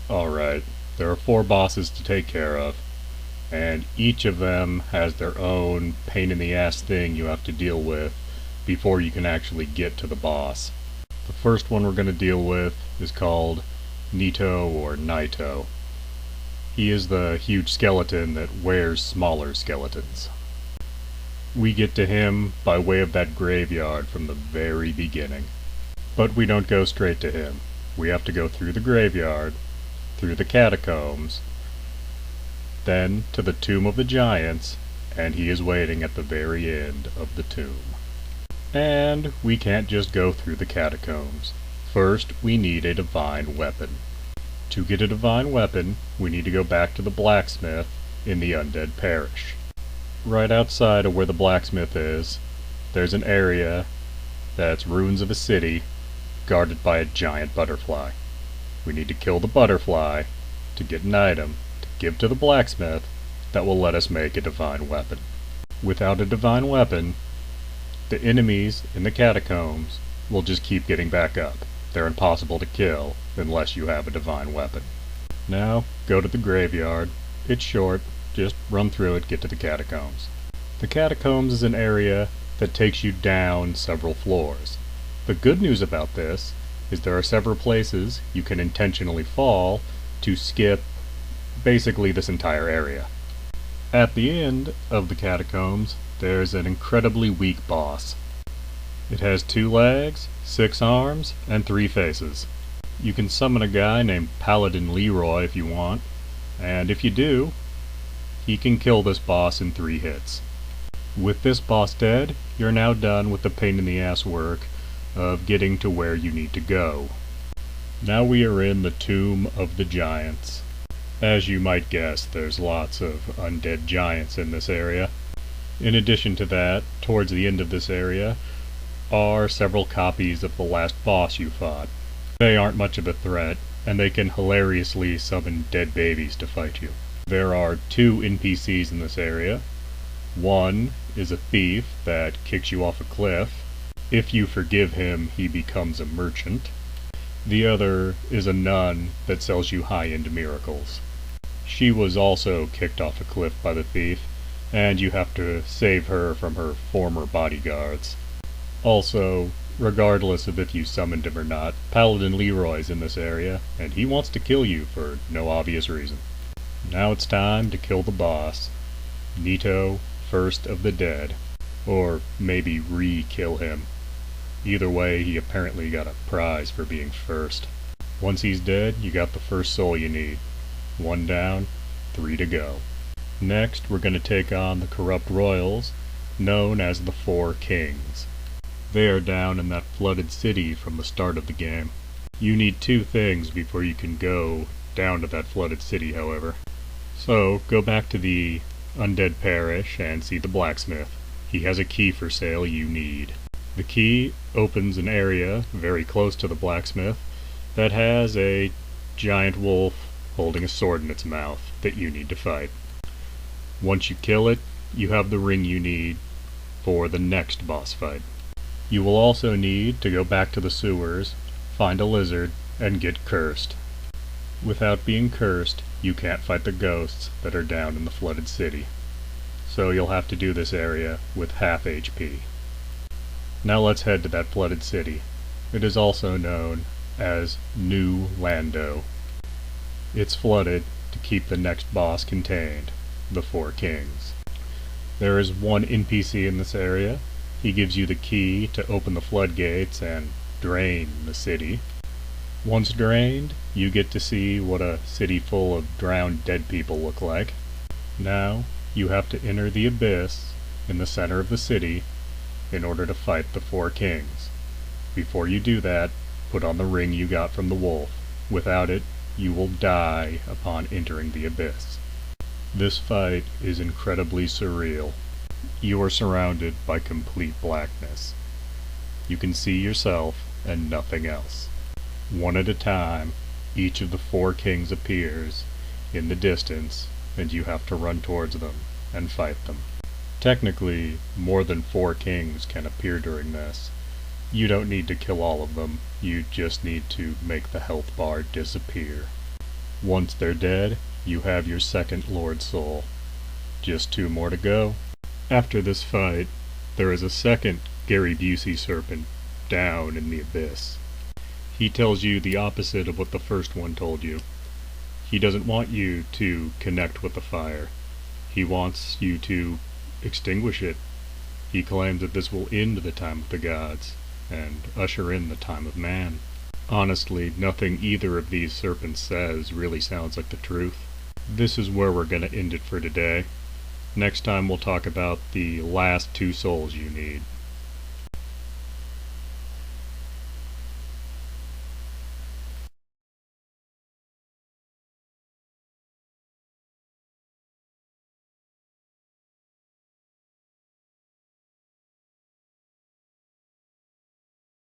Alright, there are 4 bosses to take care of, and each of them has their own pain in the ass thing you have to deal with before you can actually get to the boss. The first one we're going to deal with is called Nito or Naito. He is the huge skeleton that wears smaller skeletons. We get to him by way of that graveyard from the very beginning. But we don't go straight to him. We have to go through the graveyard, through the catacombs, then to the Tomb of the Giants, and he is waiting at the very end of the tomb. And we can't just go through the catacombs. First, we need a divine weapon. To get a divine weapon, we need to go back to the blacksmith in the Undead Parish. Right outside of where the blacksmith is, there's an area that's ruins of a city guarded by a giant butterfly. We need to kill the butterfly to get an item to give to the blacksmith that will let us make a divine weapon. Without a divine weapon, the enemies in the catacombs will just keep getting back up. They're impossible to kill unless you have a divine weapon. Now, go to the graveyard. It's short. Just run through it, get to the catacombs. The catacombs is an area that takes you down several floors. The good news about this is there are several places you can intentionally fall to skip basically this entire area. At the end of the catacombs, there's an incredibly weak boss. It has 2 legs, 6 arms, and 3 faces. You can summon a guy named Paladin Leroy if you want, and if you do, he can kill this boss in 3 hits. With this boss dead, you're now done with the pain in the ass work of getting to where you need to go. Now we are in the Tomb of the Giants. As you might guess, there's lots of undead giants in this area. In addition to that, towards the end of this area are several copies of the last boss you fought. They aren't much of a threat, and they can hilariously summon dead babies to fight you. There are 2 NPCs in this area. One is a thief that kicks you off a cliff. If you forgive him, he becomes a merchant. The other is a nun that sells you high-end miracles. She was also kicked off a cliff by the thief, and you have to save her from her former bodyguards. Also, regardless of if you summoned him or not, Paladin Leroy's in this area, and he wants to kill you for no obvious reason. Now it's time to kill the boss, Nito, First of the Dead, or maybe re-kill him. Either way, he apparently got a prize for being first. Once he's dead, you got the first soul you need. 1 down, 3 to go. Next, we're going to take on the corrupt royals, known as the 4 Kings. They are down in that flooded city from the start of the game. You need 2 things before you can go down to that flooded city, however. So, go back to the Undead Parish and see the blacksmith. He has a key for sale you need. The key opens an area very close to the blacksmith that has a giant wolf holding a sword in its mouth that you need to fight. Once you kill it, you have the ring you need for the next boss fight. You will also need to go back to the sewers, find a lizard, and get cursed. Without being cursed, you can't fight the ghosts that are down in the flooded city. So you'll have to do this area with half HP. Now let's head to that flooded city. It is also known as New Lando. It's flooded to keep the next boss contained, the 4 Kings. There is 1 NPC in this area. He gives you the key to open the floodgates and drain the city. Once drained, you get to see what a city full of drowned dead people look like. Now, you have to enter the abyss in the center of the city in order to fight the 4 Kings. Before you do that, put on the ring you got from the wolf. Without it, you will die upon entering the abyss. This fight is incredibly surreal. You are surrounded by complete blackness. You can see yourself and nothing else. One at a time, each of the 4 Kings appears in the distance, and you have to run towards them and fight them. Technically, more than 4 Kings can appear during this. You don't need to kill all of them, you just need to make the health bar disappear. Once they're dead, you have your second Lord Soul. Just 2 more to go. After this fight, there is a second Gary Busey serpent down in the abyss. He tells you the opposite of what the first one told you. He doesn't want you to connect with the fire. He wants you to extinguish it. He claims that this will end the time of the gods and usher in the time of man. Honestly, nothing either of these serpents says really sounds like the truth. This is where we're going to end it for today. Next time we'll talk about the last 2 souls you need.